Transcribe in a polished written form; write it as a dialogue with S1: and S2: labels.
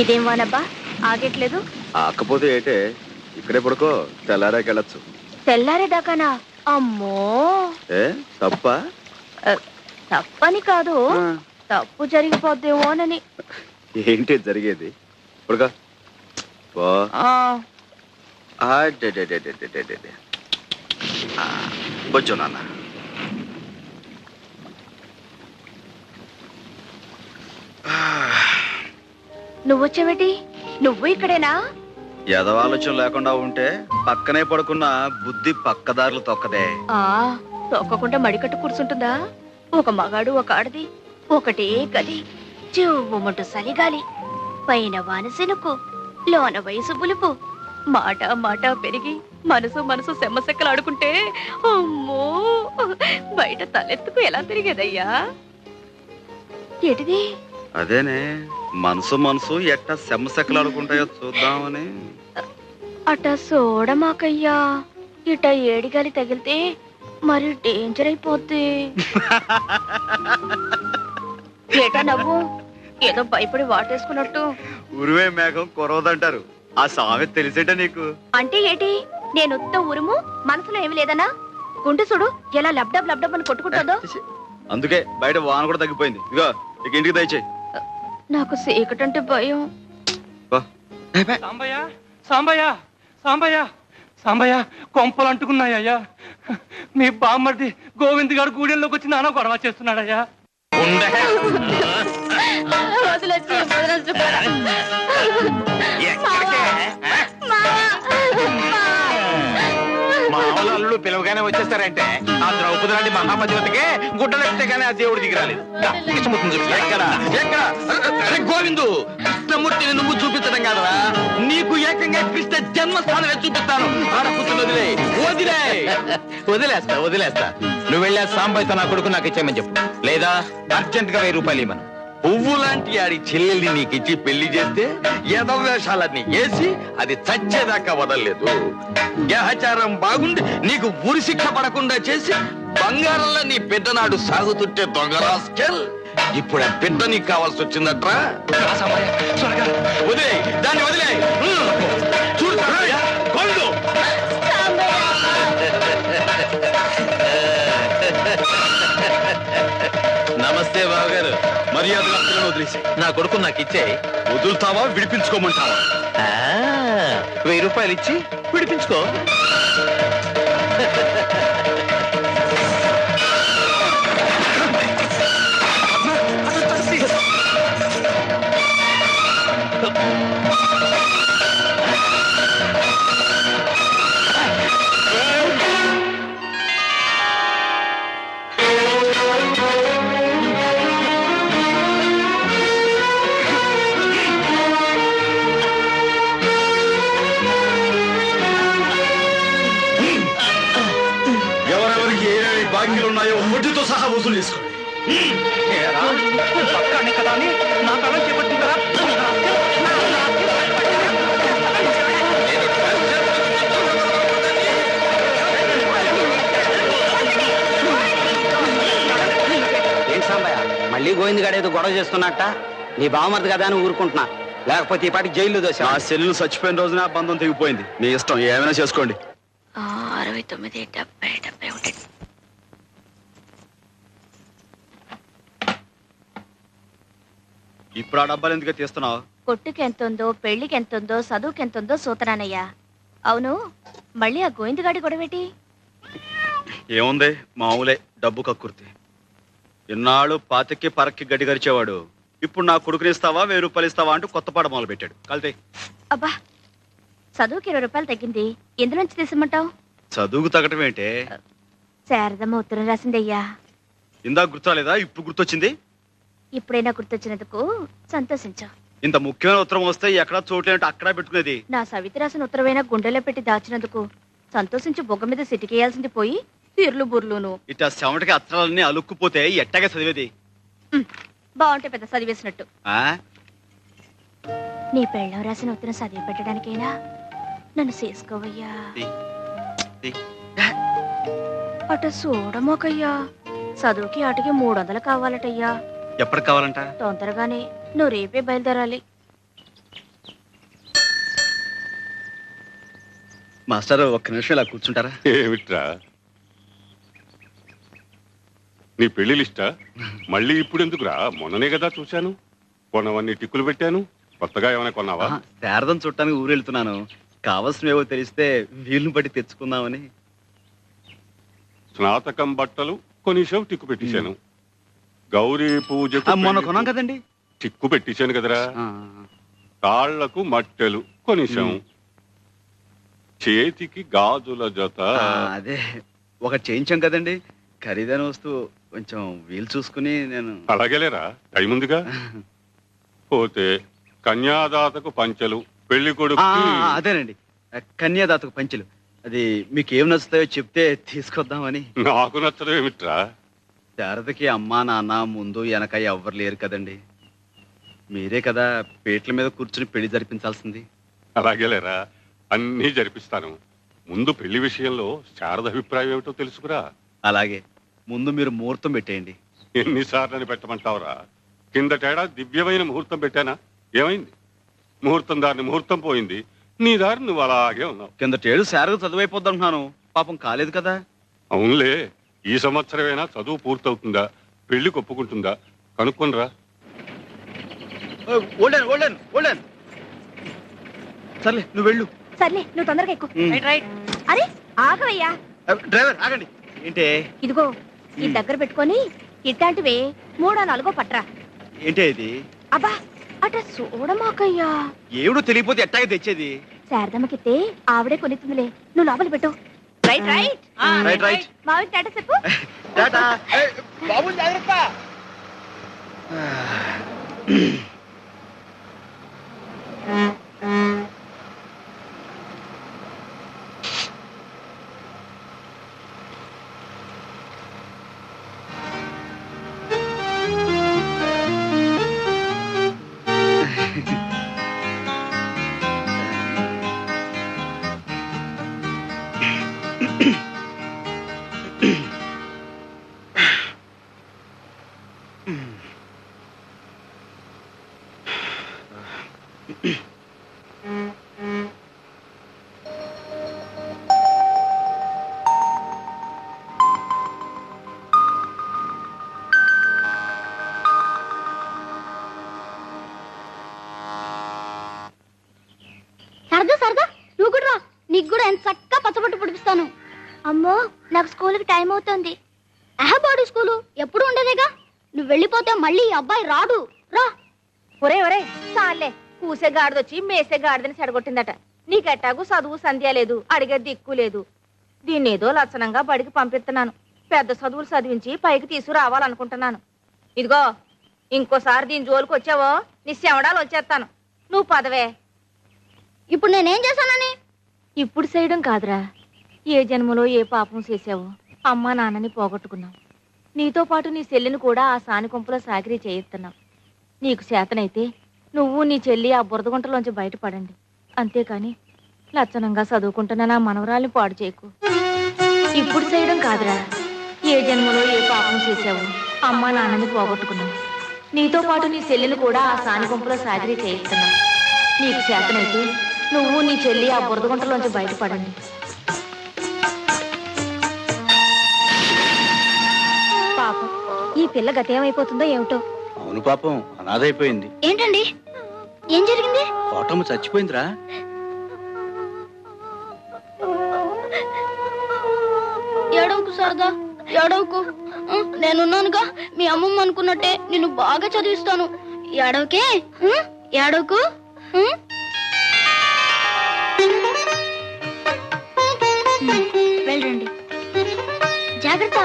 S1: ఇదేం వానబ్బా ఆగట్లేదు.
S2: ఆకపోతే ఏటే, ఇక్కడే పడుకో, తెల్లారాకెళ్ళచ్చు.
S1: తెల్లారేదాకానా? అమ్మో
S2: ఏ తప్ప?
S1: తప్పని కాదు, తప్పు జరిగిపోద్దేమోనని.
S2: ఏంటి జరిగేది? పడుకో. కొంచెం నాన్న.
S1: నువ్వొచ్చావేటి? నువ్వు ఇక్కడేనా?
S2: ఎదవాలోచన లేకుండా ఉంటే పక్కనే పడుకున్న బుద్ధి పక్కదారులు తొక్కదే.
S1: తొక్కకుండా మడికట్టు కూర్చుంటుందా? ఒక మగాడు ఒక ఆడది ఒకటే గది, చెవుమంటూ సలిగాలి, పైన వానసెనుకు, లోన వయసు పులుపు, మాట మాట పెరిగి మనసు మనసు సెమ్మసెక్కలు ఆడుకుంటే అమ్మో బయట తలెత్తుకు ఎలా తిరిగేదయ్యా? ఏటిది?
S2: అదేనే, మనసు మనసు ఎట్టా సెమ్మసెక్కలు ఆడుకుంటాయో చూద్దామని.
S1: అట చూడమాకయ్యా, ఇట ఏడిగాలి తగిలితే మరి డేంజర్ అయిపోద్ది. ఏటా నవ్వు? ఏదో భయపడి వాటేసుకున్నట్టు.
S2: ఉరివే మేఘం కొరవదంటారు, ఆ సామెత తెలిసేట నీకు?
S1: అంటే ఏటి? నేను ఉత్త ఉరుము, మనసులో ఏమి లేదనా? గుండె చూడు ఎలా లబ్డబ్ లబ్డబ్ అని కొట్టుకుంటుందో.
S2: అందుకే బయట వాన కూడా తగ్గిపోయింది. ఇగో ఇక ఇంటికి దయచేయి.
S1: నాకు సీకటంటే భయం.
S3: సాంబయ్య సాంబయ్య సాంబయ్య సాంబయ్య, కొంపలు అంటుకున్నాయ్యా. మీ బామ్మర్ది గోవింద్ గారు గూడెంలోకి వచ్చి నాన్న గొడవ చేస్తున్నాడయ్యా.
S4: మామూలు పిలవగానే వచ్చేస్తారంటే ఆ ద్రౌపది లాంటి మహాపతివతికే గుడ్డలెప్తే గానీ ఆ దేవుడు దిగిరాలేదు. గోవిందు, కృష్ణమూర్తిని నువ్వు చూపించడం కాదరా, నీకు ఏకంగా కృష్ణ జన్మస్థానమే చూపిస్తాను. వదిలేస్తా. నువ్వు వెళ్ళా సాంబయ్యతో నా కొడుకు నాకు ఇచ్చేయమని చెప్పు, లేదా అర్జెంట్ గా 1000 రూపాయలు ఇవ్వను. పువ్వు లాంటి ఆడి చెల్లెల్ని నీకిచ్చి పెళ్లి చేస్తే ఎదవేషాలన్నీ వేసి అది చచ్చేదాకా వదలలేదు. గ్రహచారం బాగుండి నీకు ఉరి శిక్ష పడకుండా చేసి బంగారంలో నీ పెద్దనాడు సాగుతుంటే దొంగరాస్కెల్, ఇప్పుడు ఆ బిడ్డ నీకు కావాల్సి వచ్చిందట్రా. వదిలే దాన్ని, వదిలే. చూడు నమస్తే బావగారు. మర్యాదగా వదిలేసి నా కొడుకు నాకు ఇచ్చే. వదులుతావా విడిపించుకోమంటావా? 1000 రూపాయలు ఇచ్చి విడిపించుకో.
S2: బాకీలున్నాయో వడ్డీతో సహా వసూలు చేసుకోండి.
S3: కదా అని నా తలం చేపట్టిందా?
S5: ఏం సాంబయ్య, మళ్ళీ గోవింద్ గారు ఏదో గొడవ చేస్తున్నట్ట? నీ బావమరిది కదా అని ఊరుకుంటున్నా, లేకపోతే ఈ పాటికి జైల్లో దోశ.
S2: ఆ సెల్లు చచ్చిపోయిన రోజున బంధం తెగిపోయింది. మీ ఇష్టం, ఏమైనా చేసుకోండి.
S1: 69 70 71.
S2: ఇప్పుడు ఆ డబ్బాలు ఎందుకు తీస్తున్నావు?
S1: కొట్టుకి ఎంతుందో, పెళ్లికి ఎంతుందో, చదువుకి ఎంతుందో సూతరానయ్యా. అవును, మళ్ళీ ఆ గోవిందగాడి గొడవేటి?
S2: ఏముంది, మామూలే, డబ్బు కక్కుర్తి. ఇన్నాళ్ళు పాతికి పరక్కి గడ్డి గరిచేవాడు, ఇప్పుడు నా కొడుకుని ఇస్తావా 1000 రూపాయలు ఇస్తావా అంటూ కొత్త పాట మొదలు పెట్టాడు. కలితే
S1: అబ్బా, చదువుకి 20 రూపాయలు తగ్గింది, ఎందులోంచి తీసమంటావు?
S2: చదువుకు తగ్గటం ఏంటే?
S1: శారదమ్మ ఉత్తరం రాసిందయ్యా.
S2: ఇందాక గుర్తురాలేదా? ఇప్పుడు గుర్తొచ్చింది.
S1: ఇప్పుడైనా గుర్తొచ్చినందుకు సంతోషించా.
S2: ఇంత ముఖ్యమైన ఉత్తరం వస్తే ఎక్కడా చోట్లేంటే అక్కడా పెట్టుకునేది.
S1: నా సవితి రాసిన ఉత్తరమైనా గుండెలో పెట్టి దాచినందుకు సంతోషించి బొగ్గ మీద సిటికేయాల్సింది పోయి తీర్లు బుర్లును.
S2: ఇట్లా చెమటకి అత్తరాలన్నీ అలుక్కుపోతే ఎట్టగా చదివేది?
S1: బాగుంటే పెద్ద చదివేసినట్టు. నీ పెళ్ళం రాసిన ఉత్తరం చదివి పెట్టడానికైనా నన్ను చేసుకోవయ్యా. అట చూడమోకయ్యా, చదువుకి ఆటకి 300 కావాలటయ్యా.
S2: ఎప్పటికి కావాలంట?
S1: తొందరగానే, నువ్వు రేపే బయలుదేరాలి.
S2: మాస్టర్ ఒక్క నిమిషం ఇలా కూర్చుంటారా?
S6: ఏమిట్రా నీ పెళ్లి లిస్టా? మళ్ళీ ఇప్పుడు ఎందుకురా? మొన్ననే కదా చూశాను. కొన్నవన్నీ టిక్కులు పెట్టాను. కొత్తగా ఏమైనా కొన్నావా?
S2: శారదం చుట్టానికి ఊరు వెళ్తున్నాను. కావలసినవేవో తెలిస్తే వీలుని బట్టి తెచ్చుకుందామని.
S6: స్నాతకం బట్టలు కొనిసావు, టిక్కు పెట్టేశాను. గౌరీ పూజకు
S2: మొన్న కొన్నాం కదండి.
S6: టిక్కు పెట్టేశాను కదరా. కాళ్లకు మట్టెలు కొనిసాం. చేతికి గాజుల జత.
S2: అదే ఒకటి చేయించాం కదండి. ఖరీదైన వస్తువు కొంచెం వీలు చూసుకుని నేను.
S6: అలాగేలేరా, టైం ఉందిగా. పోతే కన్యాదాతకు పంచెలు, పెళ్లి కొడుకు.
S2: అదేనండి, కన్యాదాతకు పంచెలు. అది మీకు ఏం నచ్చుతాయో చెప్తే తీసుకొద్దామని.
S6: నాకు నచ్చడం ఏమిట్రా?
S2: శారదకి అమ్మా నాన్న ముందు వెనక ఎవ్వరు లేరు కదండి. మీరే కదా పేట్ల మీద కూర్చుని పెళ్లి జరిపించాల్సింది.
S6: అలాగేలేరా, అన్నీ జరిపిస్తాను. ముందు పెళ్లి విషయంలో శారద అభిప్రాయం ఏమిటో తెలుసుకురా.
S2: అలాగే, ముందు మీరు ముహూర్తం పెట్టేయండి.
S6: ఎన్నిసార్లు పెట్టమంటావురా? కిందటేడా దివ్యమైన ముహూర్తం పెట్టానా? ఏమైంది? ముహూర్తం దారిని ముహూర్తం పోయింది. నీ దారి నువ్వు అలాగే ఉన్నావు.
S2: కిందటేడు శారద చదువైపోద్దంటున్నాను, పాపం కాలేదు కదా.
S6: అవునులే, ఈ సంవత్సరమైనా చదువు పూర్తవుతుందా, పెళ్లి ఒప్పుకుంటుందా కనుక్కొనిరా.
S2: సర్లే నువ్వు వెళ్ళు.
S1: సర్లే నువ్వు తొందరగా ఎక్కు. అరే ఆగవయ్యా.
S2: డ్రైవర్ ఆగండి. ఏంటే?
S1: ఇదిగో ఈ దగ్గర పెట్టుకొని ఇట్లాంటివే 3-4 పట్రా.
S2: ఏంటే ఇది?
S1: అబ్బా అట చూడమాకయ్యా.
S2: ఏమిడో తెలియపోతే ఎట్టాగే తెచ్చేది?
S1: శారదమ్మకితే ఆవిడే కొనిస్తుందిలే, నువ్వు లోపల పెట్టు. Right right
S2: right right.
S1: మావి టాటా చెప్పు.
S2: టాటా. బాబు జాగ్రత్త.
S1: సరదా సరదా నువ్వు కూడా రా, నీకు కూడా ఎంత చక్కగా పచ్చబొట్టు పుడిపిస్తాను. అమ్మో నాకు స్కూల్కి టైం అవుతుంది. బాడీ స్కూలు ఎప్పుడు ఉండదేగా, నువ్వు వెళ్ళిపోతే మళ్ళీ ఈ అబ్బాయి రాడు. రా. ఒరే ఒరే చాలే, కూసే గాడిదొచ్చి మేసే గాడిదని చెడగొట్టిందట. నీకెట్టాగు చదువు సంధ్య లేదు, అడిగే దిక్కు లేదు. దీన్ని ఏదో లక్షణంగా బడికి పంపిస్తున్నాను. పెద్ద చదువులు చదివించి పైకి తీసుకురావాలనుకుంటున్నాను. ఇదిగో ఇంకోసారి దీని జోలికి వచ్చావో నీ శవడాలు వచ్చేస్తాను. నువ్వు పదవే. ఇప్పుడు నేనేం చేశానని? ఇప్పుడు చేయడం కాదురా, ఏ జన్మలో ఏ పాపం చేసావో అమ్మా నాన్నని పోగొట్టుకున్నావు. నీతో పాటు నీ చెల్లిని కూడా ఆ సానికొంపులో సాకిరీ చేయిస్తున్నావు. నీకు చేతనైతే నువ్వు నీ చెల్లి ఆ బురదగుంటలోంచి బయటపడండి. అంతేకాని లక్షణంగా చదువుకుంటున్నా నా మనవరాల్ని పాడు చేయకు. ఇప్పుడు చేయడం కాదురా, ఏ జన్మలో ఏ పాపం చేసావో అమ్మా నాన్నని పోగొట్టుకున్నావు. నీతో పాటు నీ చెల్లిని కూడా ఆ సానికొంపులో సాకిరీ చేయిస్తున్నావు. నీకు చేతనైతే నువ్వు నీ చెల్లి ఆ బురదగుంటలోంచి బయటపడండి. పాపం ఈ పిల్ల గతేమైపోతుందో ఏమిటో.
S2: అవును పాపం, అనాథైపోయింది.
S1: ఏంటండి, ఏం జరిగింది?
S2: కోటమ్మ చచ్చిపోయిందిరా.
S1: ఏడవకు సరదా, ఏడవకు. నేనున్నానుగా, మీ అమ్మమ్మ అనుకున్నట్టే నిన్ను బాగా చదివిస్తాను. ఏడవకే, ఏడవకు. వెళ్ళండి, జాగ్రత్త.